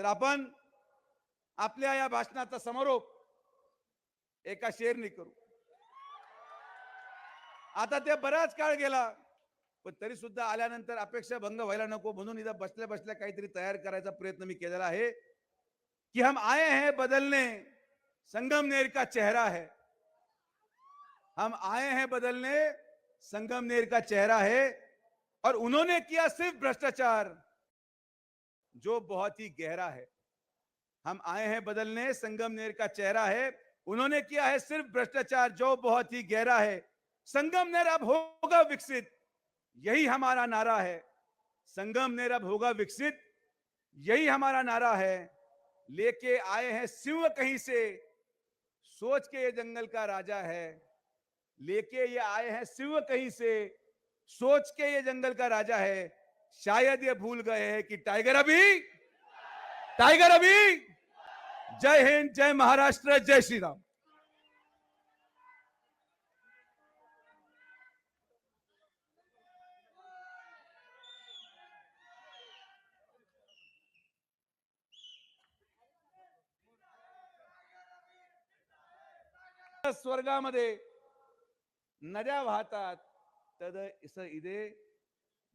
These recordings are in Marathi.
तर आपण आपल्या या भाषणाचा समारोप एका शेरनी करू. आता ते बराच काळ गेला, पण तरी सुद्धा आल्यानंतर अपेक्षा भंग व्हायला नको म्हणून इथं बसल्या बसल्या काहीतरी तयार करायचा प्रयत्न मी केलेला आहे की हम आए हैं बदलने, संगमनेर का चेहरा है. हम आए हैं बदलने, संगमनेर का चेहरा है. और उन्होंने किया सिर्फ भ्रष्टाचार जो बहुत ही गहरा है. हम आए हैं बदलने, संगमनेर का चेहरा है. उन्होंने किया है सिर्फ भ्रष्टाचार जो बहुत ही गहरा है. संगमनेर अब होगा विकसित, यही हमारा नारा है. संगमनेर अब होगा विकसित, यही हमारा नारा है. लेके आए हैं सिंह कहीं से, सोच के ये जंगल का राजा है. लेके ये आए हैं सिंह कहीं से, सोच के ये जंगल का राजा है. शायद ये भूल गए हैं कि टाइगर अभी, टाइगर अभी. जय हिंद, जय महाराष्ट्र, जय श्री राम. स्वर्गामध्ये नद्या वाहतात, तर इथे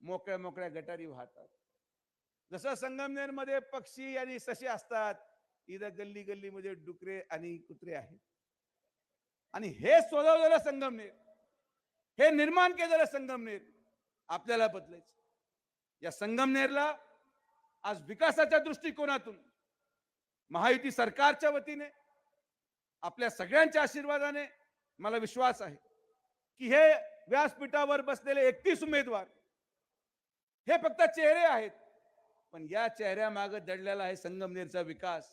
मोकळ्या मोकळ्या गटारी वाहतात. जसं संगमनेर मध्ये पक्षी आणि ससे असतात, इथं गल्ली गल्ली मध्ये डुकरे आणि कुत्रे आहेत. आणि हे सोडवलेलं संगमनेर, हे निर्माण केलेलं संगमनेर आपल्याला बदलायचं. या संगमनेरला आज विकासाच्या दृष्टिकोनातून महायुती सरकारच्या वतीने आपल्या सगळ्यांच्या आशीर्वादाने मला विश्वास आहे की हे व्यासपीठावर बसलेले 31 उमेदवार हे फक्त चेहरे आहेत, पण या चेहऱ्यामागे दडलेला आहे संगमनेरचा विकास.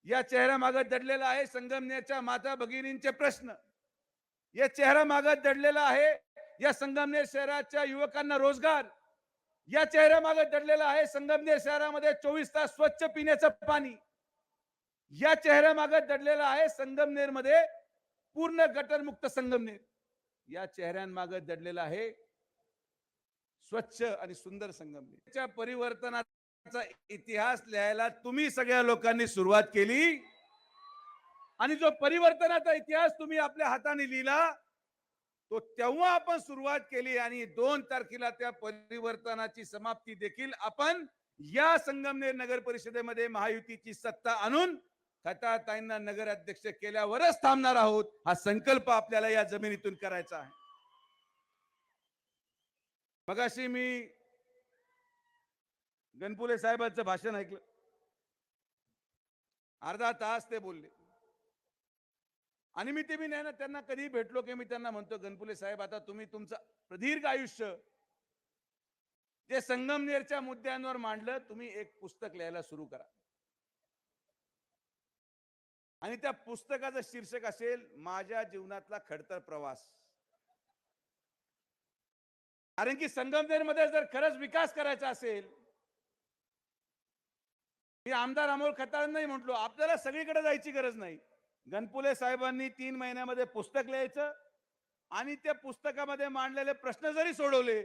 या चेहऱ्यामागे दडलेला आहे संगमनेरच्या माता भगिनींचे प्रश्न. या चेहऱ्यामागे दडलेला आहे या संगमनेर शहराच्या युवकांना रोजगार. या चेहऱ्यामागे दडलेला आहे संगमनेर शहरामध्ये 24 तास स्वच्छ पिण्याचं पाणी. या चेहऱ्यामागे दडलेला आहे संगमनेर मध्ये पूर्ण गटरमुक्त संगमनेर. या चेहऱ्यांमागे दडलेला आहे स्वच्छ आणि सुंदर संगमनेर. परिवर्तनाचा इतिहास लिहायला तुम्ही सगळ्या लोकांनी सुरुवात केली, आणि जो परिवर्तनाचा इतिहास तुम्ही आपल्या हाताने लिहिला तो तेव्हा आपण सुरुवात केली, आणि 2 तारखेला त्या परिवर्तनाची समाप्ती देखील आपण या संगमनेर नगर परिषदेमध्ये महायुतीची सत्ता आणून खताताईंना नगर अध्यक्ष केल्यावरच थांबणार आहोत. हा संकल्प आपल्याला या जमिनीतून करायचा आहे. मगाशी मी गणपुले साहेबांचं भाषण ऐकलं, अर्धा तास ते बोलले. आणि मी त्यांना कधी भेटलो की मी त्यांना म्हणतो, गणपुले साहेब, आता तुम्ही तुमचं प्रदीर्घ आयुष्य जे संगमनेरच्या मुद्द्यांवर मांडलं, तुम्ही एक पुस्तक लिहायला सुरू करा. आणि त्या पुस्तकाचं शीर्षक असेल माझ्या जीवनातला खडतर प्रवास. कारण की संगमनेरमध्ये जर खरंच विकास करायचा असेल, मी आमदार अमोल खताळांनाही म्हटलो, आपल्याला सगळीकडे जायची गरज नाही. गणपुले साहेबांनी 3 महिन्यामध्ये पुस्तक लिहायचं, आणि त्या पुस्तकामध्ये मांडलेले प्रश्न जरी सोडवले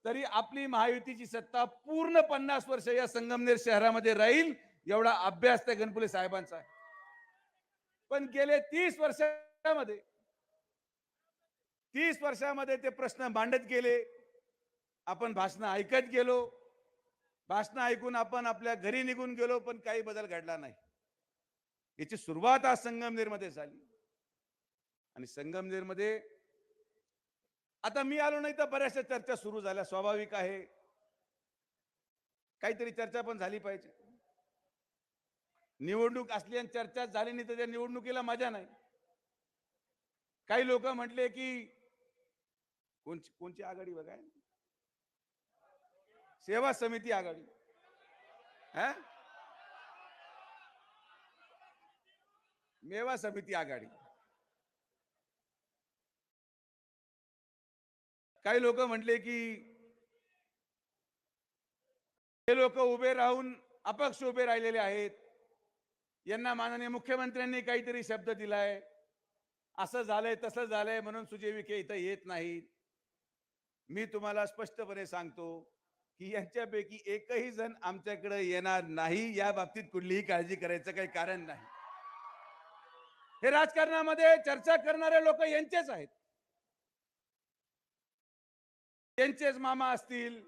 तरी आपली महायुतीची सत्ता पूर्ण 50 वर्ष या संगमनेर शहरामध्ये राहील, एवढा अभ्यास त्या गणपुले साहेबांचा आहे. पण गेले 30 वर्षामध्ये ते प्रश्न मांडत गेले, आपण भाषण ऐकत गेलो, भाषण ऐकून आपण आपल्या घरी निघून गेलो, पण काही बदल घडला नाही. याची सुरुवात आज संगमनेरमध्ये झाली. आणि संगमनेरमध्ये आता मी आलो नाही तर बऱ्याचशा चर्चा सुरू झाल्या, स्वाभाविक आहे. काहीतरी चर्चा पण झाली पाहिजे. निवडणूक असली आणि चर्चा झाली नाही तर त्या निवडणुकीला मजा नाही. काही लोक म्हटले की कोणची आघाडी बघा, सेवा समिती आघाडी, मेवा समिती आघाडी. काही लोक म्हटले की हे लोक उभे राहून अपक्ष उभे राहिलेले आहेत, यांना माननीय मुख्यमंत्र्यांनी काहीतरी शब्द दिलाय, असं झालंय तसं झालंय म्हणून सुजय विखे इथं येत नाहीत. मी तुम्हाला स्पष्टपणे सांगतो की यांच्यापैकी एकही जण आमच्याकडे येणार नाही, या बाबतीत कुठलीही काळजी करायचं काही कारण नाही. हे राजकारणामध्ये चर्चा करणारे लोक यांचेच आहेत. यांचेच मामा असतील,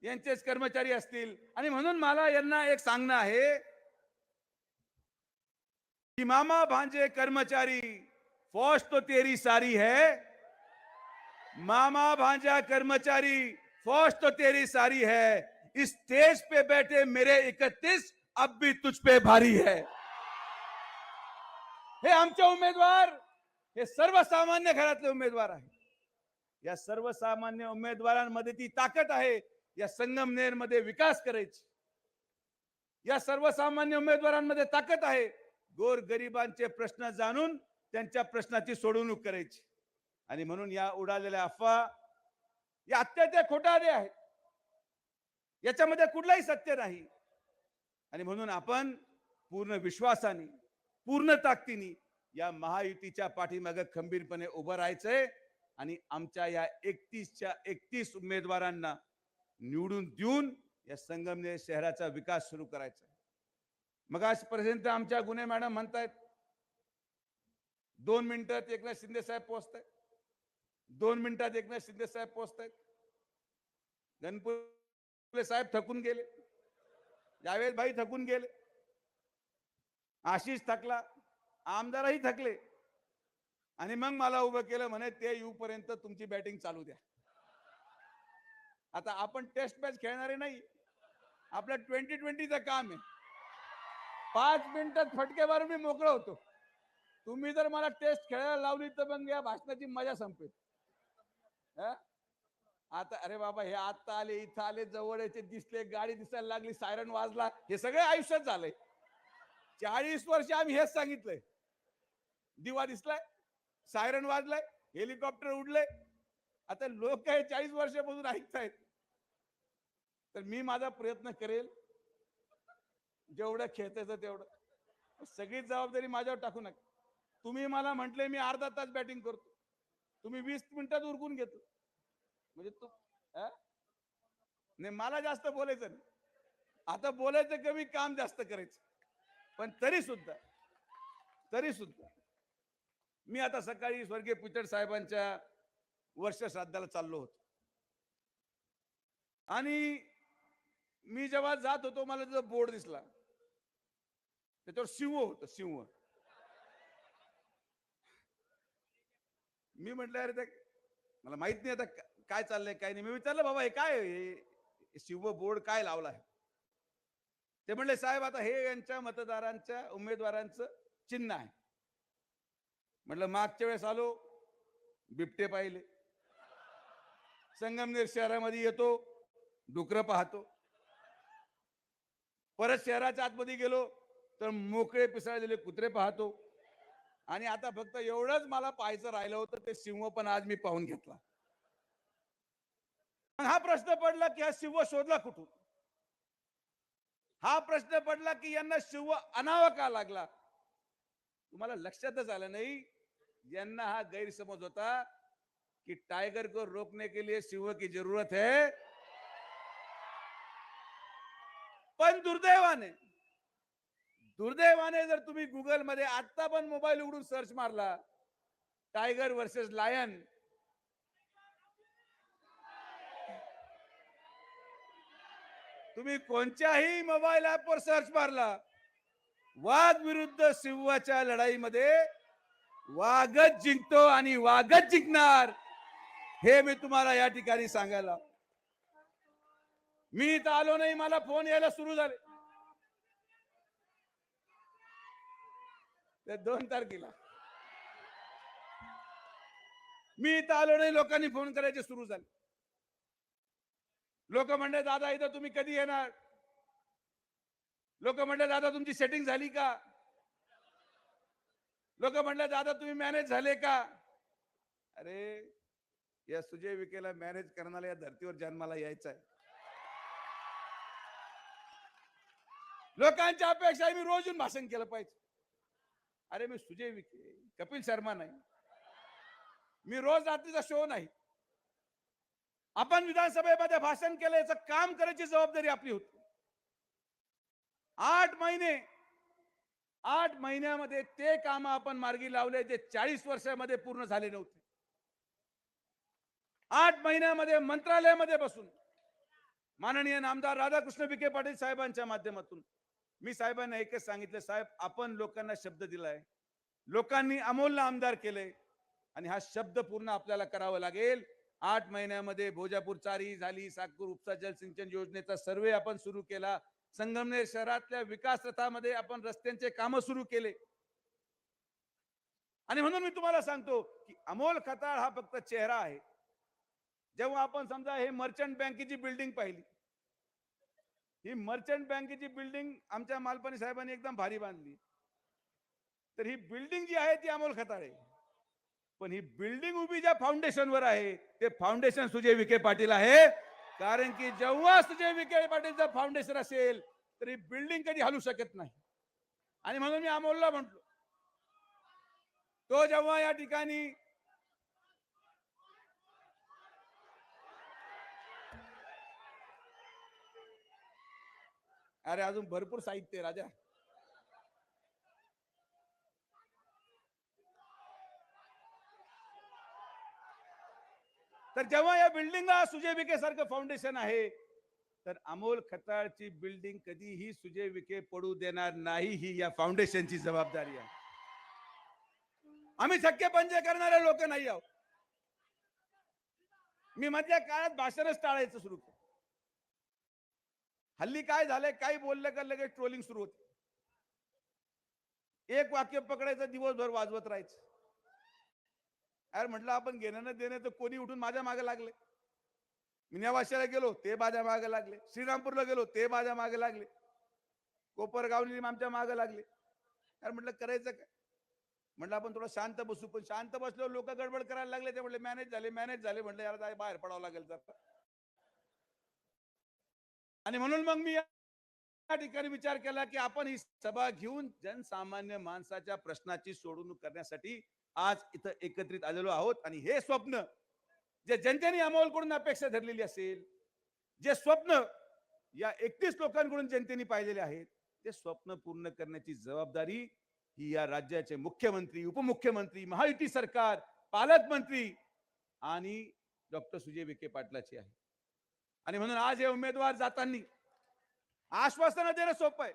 यांचेच कर्मचारी असतील. आणि म्हणून मला यांना एक सांगणं आहे कि मामा भांजे कर्मचारी, फौज तो तेरी सारी है. मामा भांजा कर्मचारी, फौज तो तेरी सारी है. इस स्टेज पे बैठे मेरे 31 अब भी तुझ पे भारी है. हे आमचे उमेदवार, हे सर्वसामान्य घरातले उमेदवार आहेत. या सर्वसामान्य उमेदवारांमध्ये ती ताकद आहे या संगमनेर मध्ये विकास करायची. या सर्वसामान्य उमेदवारांमध्ये ताकद आहे गोर गरिबांचे प्रश्न जाणून त्यांच्या प्रश्नाची सोडवणूक करायची. आणि म्हणून या उडालेल्या अफवा या अत्यंत खोटारडे आहेत. याच्यामध्ये कुठलाही सत्य नाही. आणि म्हणून आपण पूर्ण विश्वासाने, पूर्ण ताकदीने या महायुतीच्या पाठीमागे खंबीरपणे उभं राहायचंय आणि आमच्या या 31च्या 31 उमेदवारांना निवडून देऊन या संगमनेर शहराचा विकास सुरू करायचा आहे. मग आजपर्यंत आमच्या गुन्हे मॅडम म्हणतायत 2 मिनिटात एकनाथ शिंदे साहेब पोहोचतायत, 2 मिनिटात एकनाथ शिंदे साहेब पोहोचतायत. गणपती साहेब थकून गेले, जावेद भाई थकून गेले, आशिष थकला, आमदारही थकले. आणि मग मला उभं केलं, म्हणे ते येऊपर्यंत तुमची बॅटिंग चालू द्या. आता आपण टेस्ट मॅच खेळणारे नाही, आपलं 2020चं काम आहे. 5 मिनिटात फटके मारून मी मोकळं होतो. तुम्ही जर मला टेस्ट खेळायला लावली तर मग या भाषणाची मजा संपेल. आता अरे बाबा, हे आता आले, इथं आले, जवळ याचे दिसले, गाडी दिसायला लागली, सायरन वाजला, हे सगळे आयुष्यात झालंय. 40 वर्ष आम्ही हेच सांगितलंय. दिवा दिसलाय, सायरन वाजलाय, हेलिकॉप्टर उडलंय. आता लोक हे 40 वर्षापासून ऐकतायत. तर मी माझा प्रयत्न करेल जेवढं खेळतायचं तेवढं. सगळी जबाबदारी माझ्यावर टाकू नका. तुम्ही मला म्हटले मी अर्धा तास बॅटिंग करतो, तुम्ही 20 मिनिटात उरकून घेतो. म्हणजे तू नाही, मला जास्त बोलायचं नाही. आता बोलायचं कमी, काम जास्त करायचं. पण तरी सुद्धा मी आता सकाळी स्वर्गीय पिचड साहेबांच्या वर्ष श्राद्धाला चाललो होतो. आणि मी जेव्हा जात होतो, मला जो बोर्ड दिसला त्याच्यावर सिंह होतं, सिंह. मी म्हटलं अरे ते मला माहित नाही आता काय चाललंय काय नाही. मी विचारलं बाबा हे काय, हे शिव बोर्ड काय लावला आहे? ते म्हणले साहेब आता हे यांच्या मतदारांच्या उमेदवारांचं चिन्ह आहे. म्हटलं मागच्या वेळेस आलो, बिबटे पाहिले, संगमनेर शहरामध्ये येतो, डुकरं पाहतो, परत शहराच्या आतमध्ये गेलो तर मोकळे पिसाळलेले कुत्रे पाहतो. आणि आता फक्त एवढंच मला पाहायचं राहिलं होतं, ते सिंह पण आज मी पाहून घेतला. हा प्रश्न पडला की हा सिंह शोधला कुठून? हा प्रश्न पडला की यांना सिंह आणावा का लागला? तुम्हाला लक्षातच आलं नाही, यांना हा गैरसमज होता कि टाइगर को रोकने के लिए सिंह की जरूरत है. पण दुर्दैवाने जर तुम्ही गुगल मध्ये आता पण मोबाईल उघडून सर्च मारला टायगर वर्सेस लायन, तुम्ही कोणत्याही मोबाईल ऍप वर सर्च मारला, वाघ विरुद्ध सिंहाच्या लढाईमध्ये वाघच जिंकतो आणि वाघच जिंकणार, हे मी तुम्हाला या ठिकाणी सांगायला. मी इथं आलो नाही, मला फोन यायला सुरू झाले. ते 2 तारखेला मी इथं आलो नाही, लोकांनी फोन करायचे सुरू झाले. लोक म्हणले दादा इथं तुम्ही कधी येणार? लोक म्हणले दादा तुमची सेटिंग झाली का? लोक म्हणले दादा तुम्ही मॅनेज झाले का? अरे या सुजय विखेला मॅनेज करण्याला या धर्तीवर जन्माला यायचं आहे. लोकांच्या अपेक्षा मी रोज येऊन भाषण केलं पाहिजे. अरे मी सुजय विखे, कपिल शर्मा नाही. मी रोज रात्रीचा शो नाही. आपण विधानसभेमध्ये भाषण केलं, याचं काम करायची जबाबदारी आपली होती. 8 महिन्यामध्ये ते काम आपण मार्गी लावले जे 40 वर्षामध्ये पूर्ण झाले नव्हते. 8 महिन्यामध्ये मंत्रालयामध्ये बसून माननीय नामदार राधाकृष्ण विखे पाटील साहेबांच्या माध्यमातून मी साहेबांना एकच सांगितलं, साहेब आपण लोकांना शब्द दिलाय, लोकांनी अमोलला आमदार केले आणि हा शब्द पूर्ण आपल्याला करावा लागेल. 8 महिन्यामध्ये भोजापूर चारी झाली, साकूर उपसा जलसिंचन योजनेचा सर्वे आपण सुरू केला, संगमनेर शहरातल्या विकास रथामध्ये आपण रस्त्यांचे कामं सुरू केले. आणि म्हणून मी तुम्हाला सांगतो की अमोल खताळ हा फक्त चेहरा आहे. जेव्हा आपण समजा हे मर्चंट बँकेची बिल्डिंग पाहिली, ही मर्चंट बँकेची बिल्डिंग आमच्या मालपानी साहेबांनी एकदम भारी बांधली, तर ही बिल्डिंग जी आहे ती अमोल खताळ आहे. पण ही बिल्डिंग उभी ज्या फाउंडेशनवर आहे ते फाउंडेशन सुजय विखे पाटील आहे. कारण की जेव्हा सुजय विखे पाटीलचं फाउंडेशन असेल तर ही बिल्डिंग कधी हलू शकत नाही. आणि म्हणून मी अमोलला म्हटलो, तो जेव्हा या ठिकाणी अरे अजून भरपूर साहित्य राजा, तर जेव्हा या बिल्डिंगला सुजय विखे सारखं फाउंडेशन आहे तर अमोल खताळची बिल्डिंग कधीही सुजय विखे पडू देणार नाही. ही या फाउंडेशनची जबाबदारी आहे. आम्ही छक्के पंजे करणारे लोक नाही आहोत. मी मधल्या काळात भाषणच टाळायचं सुरू केलं. हल्ली काय झालंय, काही बोललं का लगेच ट्रोलिंग सुरू होते. एक वाक्य पकडायचं, दिवसभर वाजवत राहायचं. अरे म्हटलं आपण घेणं न देणं, तर कोणी उठून माझ्या मागे लागले. मी नेवाशाला गेलो ते माझ्या मागे लागले, श्रीरामपूरला गेलो ते माझ्या मागे लागले, कोपरगावली आमच्या मागे लागले. अरे म्हटलं करायचं काय. म्हटलं आपण थोडं शांत बसू. पण शांत बसल्यावर लोक गडबड करायला लागले. ते म्हटले मॅनेज झाले. म्हटलं यार बाहेर पडावं लागेल तर. आणि म्हणून मग मी या ठिकाणी विचार केला की आपण ही सभा घेऊन जनसामान्य माणसाच्या प्रश्नाची सोडवणूक करण्यासाठी आज इथं एकत्रित आलेलो आहोत. आणि हे स्वप्न जे जनतेने अमोलकडून अपेक्षा धरलेली असेल, जे स्वप्न या 31 लोकांकडून जनतेने पाहिलेले आहेत, ते स्वप्न पूर्ण करण्याची जबाबदारी ही या राज्याचे मुख्यमंत्री, उपमुख्यमंत्री, महायुती सरकार, पालकमंत्री आणि डॉक्टर सुजय विखे पाटलाची आहे. आणि म्हणून आज हे उमेदवार जाताना आश्वासनं देणं सोपं आहे.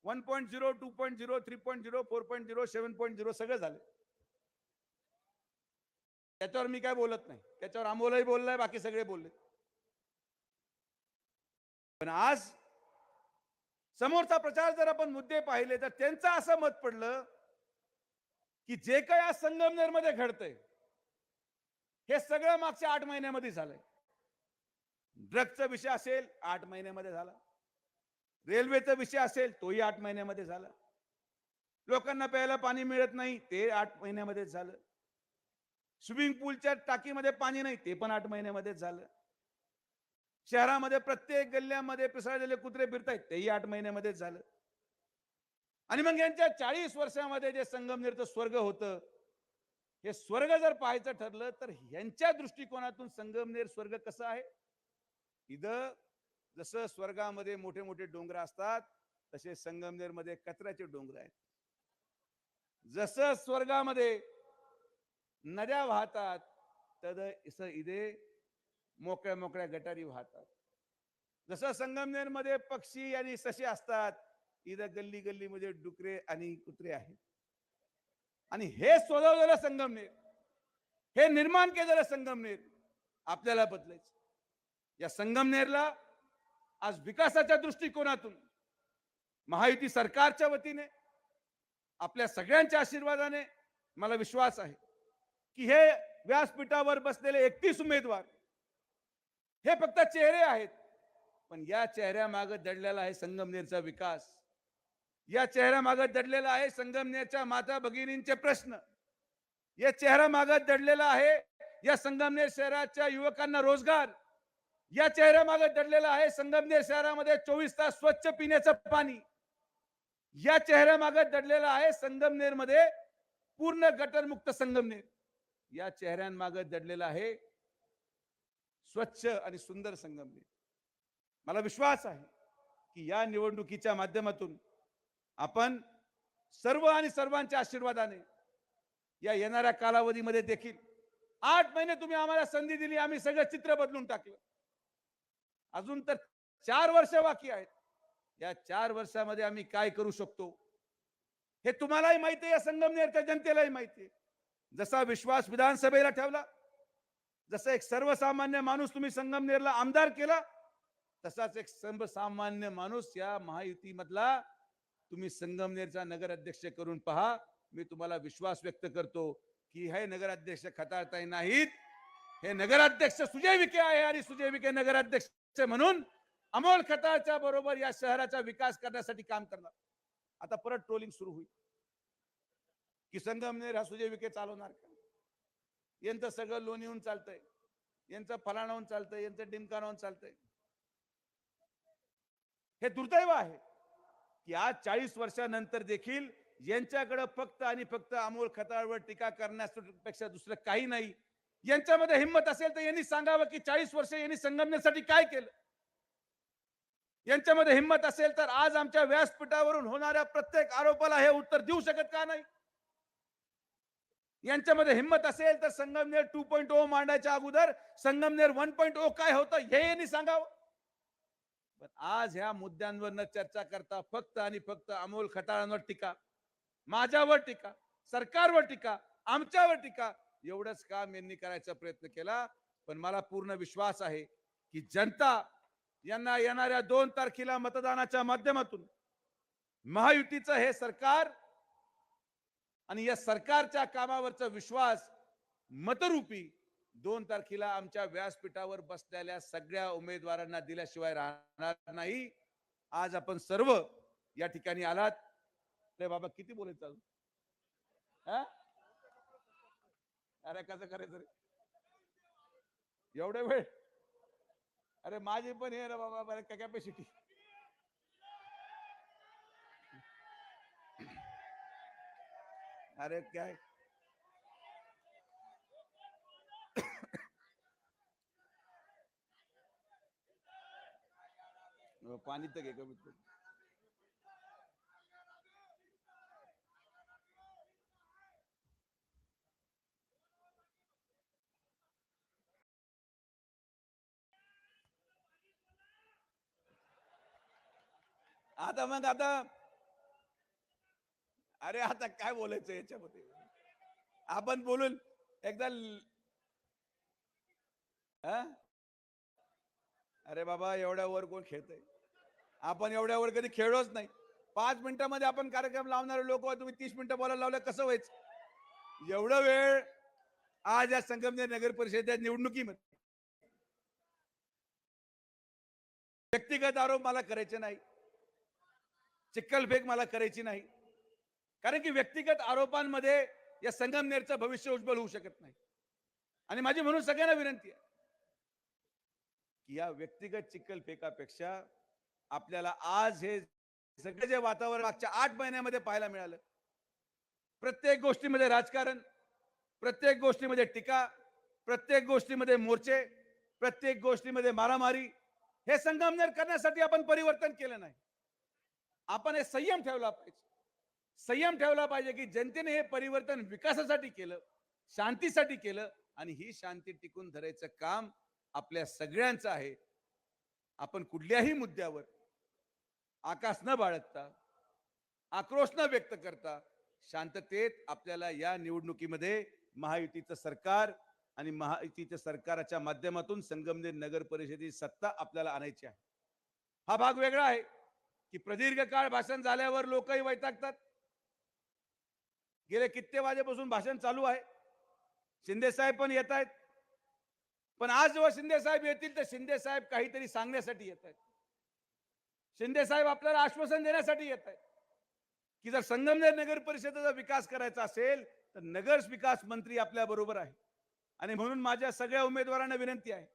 1.0, 2.0, 3.0, 4.0, 7.0 सगळं झालं. त्याच्यावर मी काय बोलत नाही. त्याच्यावर अमोलही बोललाय, बाकी सगळे बोलले. पण आज समोरचा प्रचार जर आपण मुद्दे पाहिले तर त्यांचं असं मत पडलं की जे काही आज संगमनेर मध्ये घडतंय हे सगळं मागच्या 8 महिन्यामध्ये झालंय. ड्रगचा विषय असेल 8 महिन्यामध्ये झाला, रेल्वेचा विषय असेल तोही 8 महिन्यामध्ये झाला, लोकांना प्यायला पाणी मिळत नाही ते 8 महिन्यामध्ये झालं, स्विमिंग पूलच्या टाकीमध्ये पाणी नाही ते पण 8 महिन्यामध्ये झालं, शहरामध्ये प्रत्येक गल्ल्यामध्ये पिसाळलेले कुत्रे फिरतायत तेही 8 महिन्यामध्ये झालं. आणि मग यांच्या 40 वर्षामध्ये जे संगमनेरचं स्वर्ग होतं, हे स्वर्ग जर पाहायचं ठरलं तर यांच्या दृष्टिकोनातून संगमनेर स्वर्ग कसं आहे. इथं जसं स्वर्गामध्ये मोठे मोठे डोंगर असतात तसे संगमनेर मध्ये कचऱ्याचे डोंगर आहेत. जसं स्वर्गामध्ये नद्या वाहतात तसं इथे मोकळ्या मोकळ्या गटारी वाहतात. जसं संगमनेर मध्ये पक्षी आणि ससे असतात, इथं गल्ली गल्लीमध्ये डुकरे आणि कुत्रे आहेत. आणि हे सोडवलेलं संगमनेर, हे निर्माण केलेलं संगमनेर आपल्याला बदलायचं. या संगमनेरला आज विकासाच्या दृष्टिकोनातून महायुती सरकारच्या वतीने आपल्या सगळ्यांच्या आशीर्वादाने मला विश्वास आहे की हे व्यासपीठावर बसलेले 31 उमेदवार हे फक्त चेहरे आहेत, पण या चेहऱ्यामागे दडलेला आहे संगमनेरचा विकास. या चेहऱ्यामागे दडलेला आहे संगमनेरच्या माता भगिनींचे प्रश्न. या चेहऱ्यामागे दडलेला आहे या संगमनेर शहराच्या युवकांना रोजगार. या चेहऱ्यामागे दडलेला आहे संगमनेर शहरामध्ये 24 तास स्वच्छ पिण्याचं पाणी. या चेहऱ्यामागे दडलेला आहे संगमनेरमध्ये पूर्ण गटरमुक्त संगमनेर. या चेहऱ्यांमागे दडलेला आहे स्वच्छ आणि सुंदर संगमनेर. मला विश्वास आहे की या निवडणुकीच्या माध्यमातून आपण सर्व आणि सर्वांच्या आशीर्वादाने या येणाऱ्या कालावधीमध्ये देखील 8 महिने तुम्ही आम्हाला संधी दिली, आम्ही सगळं चित्र बदलून टाकलं. अजून तर 4 वर्ष बाकी आहेत. या 4 वर्षामध्ये आम्ही काय करू शकतो हे तुम्हालाही माहिती आहे, या संगमनेरच्या जनतेलाही माहिती आहे. जसा विश्वास विधानसभेला ठेवला, जसा एक सर्वसामान्य माणूस तुम्ही संगमनेरला आमदार केला, तसाच एक सर्वसामान्य माणूस या महायुतीमधला तुम्ही संगमनेरचा नगराध्यक्ष करून पहा. मी तुम्हाला विश्वास व्यक्त करतो की हे नगराध्यक्ष खताळताई नाहीत, हे नगराध्यक्ष सुजय विखे आहे आणि सुजय विखे नगराध्यक्ष म्हणून अमोल खताळच्या बरोबर या शहराचा विकास करण्यासाठी काम करणार. आता परत ट्रोलिंग सुरू होईल की संगमनेर हा सुजय विखे चालवणार का, यांचं सगळं लोणीहून चालतंय, यांचं फलाणाहून चालतंय, यांचं डिमकानाहून चालतंय. हे दुर्दैव आहे की आज 40 वर्षानंतर देखील यांच्याकडे फक्त आणि फक्त अमोल खताळवर टीका करण्यापेक्षा दुसरं काही नाही. यांच्यामध्ये हिंमत असेल तर यांनी सांगावं की 40 वर्ष यांनी संगमनेरसाठी काय केलं. यांच्यामध्ये हिंमत असेल तर आज आमच्या व्यासपीठावरून होणाऱ्या प्रत्येक आरोपाला हे उत्तर देऊ शकत का नाही. यांच्यामध्ये हिंमत असेल तर संगमनेर 2.0 मांडायच्या अगोदर संगमनेर 1.0 काय होतं हे यांनी सांगावं. पण आज ह्या मुद्द्यांवर न चर्चा करता फक्त आणि फक्त अमोल खताळांवर टीका, माझ्यावर टीका, सरकारवर टीका, आमच्यावर टीका, एवढंच काम यांनी करायचा प्रयत्न केला. पण मला पूर्ण विश्वास आहे की जनता यांना येणाऱ्या 2 तारखेला मतदानाच्या माध्यमातून महायुतीचं हे सरकार आणि या सरकारच्या कामावरचा विश्वास मतरूपी 2 तारखेला आमच्या व्यासपीठावर बसलेल्या सगळ्या उमेदवारांना दिल्याशिवाय राहणार नाही. आज आपण सर्व या ठिकाणी आलात. रे बाबा किती बोलायचं अजून? अरे कसं करायचं रे एवढा वेळ? अरे माझी पण हे रे बाबा कॅपॅसिटी. अरे काय पाणी तर घे कमीत कमी. आता मग आता अरे आता काय बोलायचं याच्यामध्ये? आपण बोलून एकदा अरे बाबा एवढ्या वर कोण खेळतंय? आपण एवढ्या वर कधी खेळलोच नाही. 5 मिनिटांमध्ये आपण कार्यक्रम लावणारे लोक तुम्ही 30 मिनिटं बोलायला लावलं, कसं व्हायचं? एवढं वेळ आज या संगमनेर नगर परिषदेच्या निवडणुकीमध्ये व्यक्तिगत आरोप मला करायचे नाही, चिक्कलफेक मला करायची नाही. कारण की व्यक्तिगत आरोपांमध्ये या संगमनेरचं भविष्य उज्ज्वल होऊ शकत नाही. आणि माझी म्हणून सगळ्यांना विनंती आहे की या व्यक्तिगत चिक्कलफेकापेक्षा आपल्याला आज हे सगळे जे वातावरण मागच्या 8 महिन्यामध्ये पाहायला मिळालं, प्रत्येक गोष्टीमध्ये राजकारण, प्रत्येक गोष्टीमध्ये टीका, प्रत्येक गोष्टीमध्ये मोर्चे, प्रत्येक गोष्टीमध्ये मारामारी, हे संगमनेर करण्यासाठी आपण परिवर्तन केलं नाही. आपण हे संयम ठेवला पाहिजे. संयम ठेवला पाहिजे की जनतेने हे परिवर्तन विकासासाठी केलं, शांतीसाठी केलं आणि ही शांती टिकून धरायचं काम आपल्या सगळ्यांचं आहे. आपण कुठल्याही मुद्द्यावर आकाश न बाळगता, आक्रोश न व्यक्त करता शांततेत आपल्याला या निवडणुकीमध्ये महायुतीचं सरकार आणि महायुतीच्या सरकारच्या माध्यमातून संगमनेर नगर परिषदेची सत्ता आपल्याला आणायची आहे. हा भाग वेगळा आहे की प्रदीर्घ काळ भाषण झाल्यावर लोकही वैतागतात. गेले कित्येक वाजेपासून भाषण चालू आहे. शिंदे साहेब पण येत आहेत. पण आज जेव्हा शिंदे साहेब येतील तर शिंदे साहेब काहीतरी सांगण्यासाठी येत आहेत. शिंदे साहेब आपल्याला आश्वासन देण्यासाठी येत आहेत की जर संगमनेर नगर परिषदेचा विकास करायचा असेल तर नगर विकास मंत्री आपल्या बरोबर आहे. आणि म्हणून माझ्या सगळ्या उमेदवारांना विनंती आहे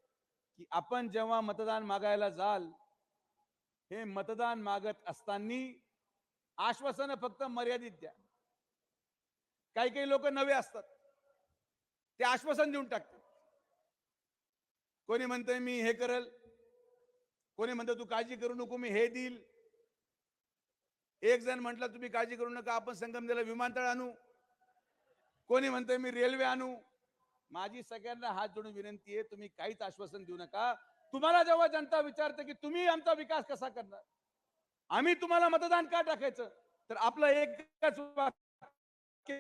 की आपण जेव्हा मतदान मागायला जाल, हे मतदान मागत असताना आश्वासन फक्त मर्यादित द्या. काही काही लोक नवे असतात, ते आश्वासन देऊन टाकतात. कोणी म्हणतंय मी हे करल, कोणी म्हणतं तू काळजी करू नको मी हे देईल. एक जण म्हटलं तुम्ही काळजी करू नका आपण संगमनेरला विमानतळ आणू, कोणी म्हणतंय मी रेल्वे आणू. माझी सगळ्यांना हात जोडून विनंती आहे, तुम्ही काहीच आश्वासन देऊ नका. तुम्हाला जेव्हा जनता विचारते की तुम्ही आमचा विकास कसा करणार, आम्ही तुम्हाला मतदान का टाकायचं, तर आपलं एकच वाक्य,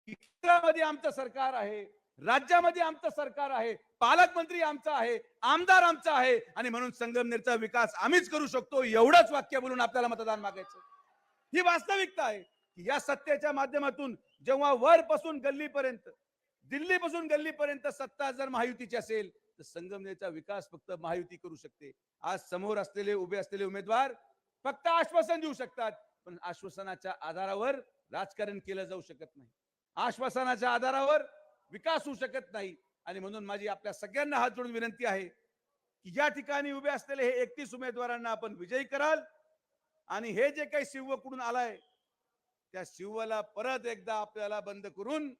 केंद्रामध्ये आमचं सरकार आहे, राज्यामध्ये आमचं सरकार आहे, पालकमंत्री आमचा आहे, आमदार आमचा आहे आणि म्हणून संगमनेरचा विकास आम्हीच करू शकतो, एवढंच वाक्य बोलून आपल्याला मतदान मागायचं. ही वास्तविकता आहे की या सत्तेच्या माध्यमातून जेव्हा वरपासून गल्लीपर्यंत, दिल्लीपासून गल्लीपर्यंत सत्ता जर महायुतीची असेल तर संगमनेरचा विकास फक्त महायुती करू शकते. आज समोर असलेले उभे असलेले उमेदवार फक्त आश्वासन देऊ शकतात, पण आश्वासनाच्या आधारावर राजकारण केलं जाऊ शकत नाही, आश्वासनाच्या आधारावर विकास होऊ शकत नाही. आणि म्हणून माझी आपल्या सगळ्यांना हात जोडून विनंती आहे की या ठिकाणी उभे असलेले हे 31 उमेदवारांना आपण विजयी कराल आणि हे जे काही शिवकडून आलाय त्या शिवला परत एकदा आपल्याला बंद करून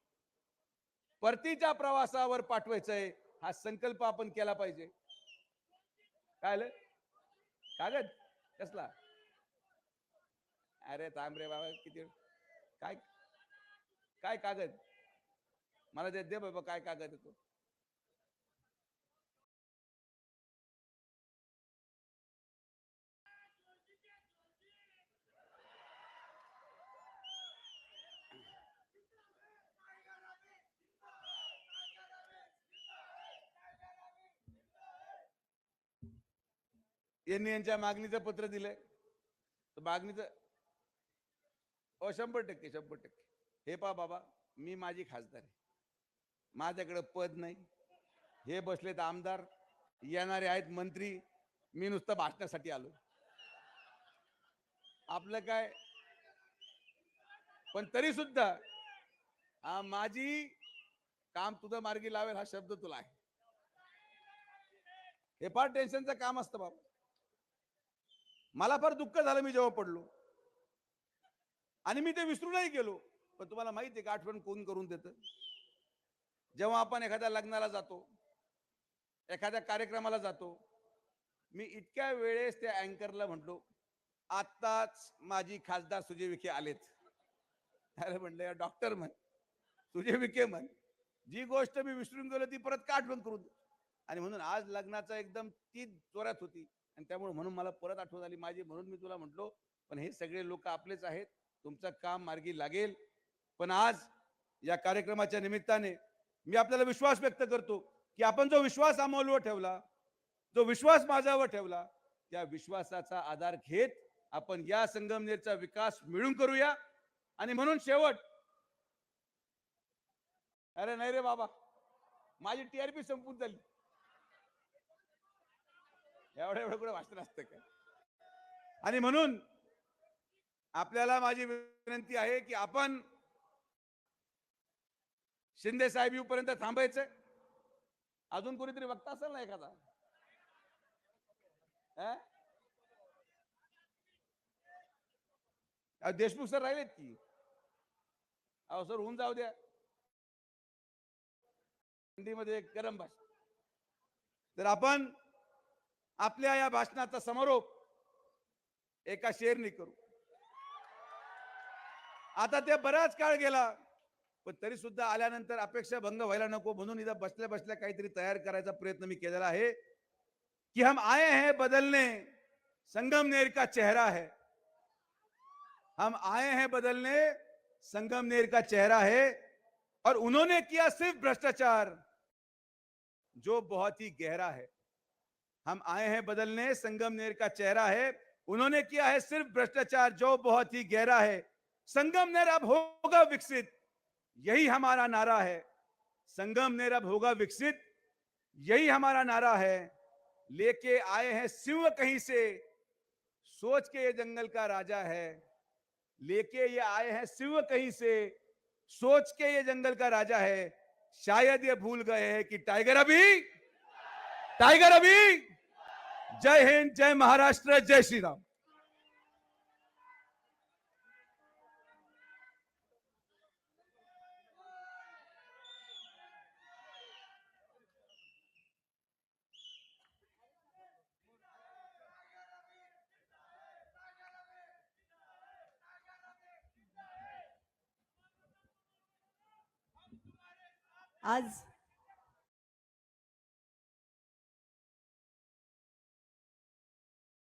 परतीच्या प्रवासावर पाठवायचंय, हा संकल्प आपण केला पाहिजे. काय कागद कसला, अरे थांब रे बाबा किती, काय काय कागद मला दे बाबा, काय कागद येतो. यांनी यांच्या मागणीचं पत्र दिलंय, तर मागणीचं 100%. हे पा बाबा, मी माझी खासदार आहे, माझ्याकडे पद नाही, हे बसलेत आमदार, येणारे आहेत मंत्री, मी नुसतं भाषणासाठी आलो. आपलं काय, पण तरी सुद्धा माझी काम तुझं मार्गी लावेल हा शब्द तुला आहे. हे फार टेन्शनचं काम असतं बाबा. मला फार दुःख झालं मी जेव्हा पडलो आणि मी ते विसरूनही गेलो. पण तुम्हाला माहिती आहे का आठवण कोण करून देतं? जेव्हा आपण एखाद्या लग्नाला जातो, एखाद्या कार्यक्रमाला जातो, मी इतक्या वेळेस त्या अँकरला म्हटलो आत्ताच माझी खासदार सुजय विखे आलेत. अरे म्हणलं या डॉक्टर म्हण, सुजय विखे म्हण, जी गोष्ट मी विसरून गेलो ती परत का आठवण करून. आणि म्हणून आज लग्नाचा एकदम ती जोरात होती आणि त्यामुळे म्हणून मला परत आठवण आली माझी, म्हणून मी तुला म्हटलो. पण हे सगळे लोक आपलेच आहेत, तुमचं काम मार्गी लागेल. पण आज या कार्यक्रमाच्या निमित्ताने मी आपल्याला विश्वास व्यक्त करतो की आपण जो विश्वास आम्हावर ठेवला, जो विश्वास माझ्यावर ठेवला, त्या विश्वासाचा आधार घेत आपण या संगमनेरचा विकास मिळून करूया. आणि म्हणून शेवट, अरे नाही रे बाबा, माझी टीआरपी संपून झाली, एवढं कुठं भाषण असतं काय. आणि म्हणून आपल्याला माझी विनंती आहे की आपण शिंदे साहेब येऊपर्यंत थांबायचं. अजून कोणीतरी वक्ता असेल ना एखादा, देशमुख सर राहिलेत की, अहो सर होऊन जाऊ द्या, हिंदीमध्ये एक गरम भाषा. तर आपण आपल्या या भाषणाचा समारोप एका शेरनी करू. आता ते बराच काळ गेला, पण तरी सुद्धा आल्यानंतर अपेक्षा भंग व्हायला नको म्हणून इथं बसल्या बसल्या काहीतरी तयार करायचा प्रयत्न मी केलेला आहे कि हम आए हैं बदलने, संगमनेर का चेहरा है. हम आए हैं बदलने, संगमनेर का चेहरा है. और उन्होंने किया सिर्फ भ्रष्टाचार जो बहुत ही गहरा है. हम आए हैं बदलने, संगमनेर का चेहरा है. उन्होंने किया है सिर्फ भ्रष्टाचार जो बहुत ही गहरा है. संगमनेर अब होगा विकसित, यही हमारा नारा है. संगमनेर अब होगा विकसित, यही हमारा नारा है. लेके आए हैं सिंह कहीं से, सोच के ये जंगल का राजा है. लेके ये आए हैं सिंह कहीं से, सोच के ये जंगल का राजा है. शायद ये भूल गए हैं कि टाइगर अभी, टाइगर अभी. जय हिंद, जय महाराष्ट्र, जय श्री राम. आज